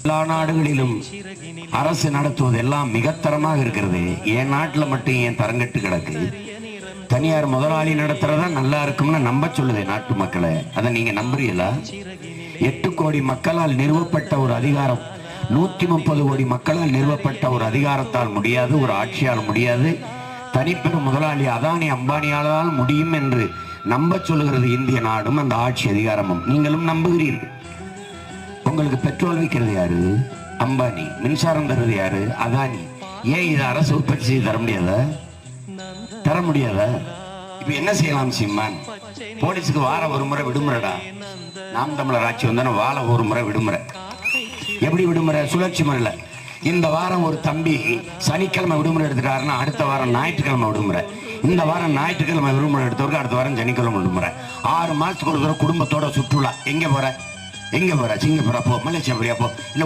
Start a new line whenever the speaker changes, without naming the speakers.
எல்லா நாடுகளிலும் அரசு நடத்துவது எல்லாம் மிகத்தரமாக இருக்கிறது. என் நாட்டில் மட்டும் ஏன் தரங்கட்டு கிடக்கு? தனியார் முதலாளி நடத்துறதா நல்லா இருக்கும்னு நம்ப சொல்லுது நாட்டு மக்களை. அதை நீங்க நம்புறீங்களா? 8 கோடி மக்களால் நிறுவப்பட்ட ஒரு அதிகாரம், 130 கோடி மக்களால் நிறுவப்பட்ட ஒரு அதிகாரத்தால் முடியாது, ஒரு ஆட்சியால் முடியாது. தனிப்பெரும் முதலாளி அதானி அம்பானியால் முடியும் என்று நம்ப சொல்லுகிறது இந்திய நாடும் அந்த ஆட்சி அதிகாரமும். நீங்களும் நம்புகிறீர்கள். உங்களுக்கு பெட்ரோல் விற்கிறது யாரு? அம்பானி. மின்சாரம் தருவது யாரு? அதானி. ஏன் இதை அரசு உற்பத்தி செய்து தர முடியாதா? தர முடியாதா? இப்ப என்ன செய்யலாம் சீமான்? போலீஸுக்கு வார ஒரு முறை விடுமுறைடா. நாம் தமிழர் ஆட்சி வந்தானே வார ஒரு முறை விடுமுறை. எப்படி விடுமுறை? சுழற்சி முறையில். இந்த வாரம் ஒரு தம்பி சனிக்கிழமை விடுமுறை எடுத்துட்டாருன்னா அடுத்த வாரம் ஞாயிற்றுக்கிழமை விடுமுறை. இந்த வாரம் ஞாயிற்றுக்கிழமை விடுமுறை எடுத்தவருக்கு அடுத்த வாரம் சனிக்கிழமை விடுமுறை. 6 மாசத்துக்கு ஒரு தடவை குடும்பத்தோட சுற்றுலா. எங்க போற? சிங்கப்பூரா போ, மலேசியா போறியா போ, இல்ல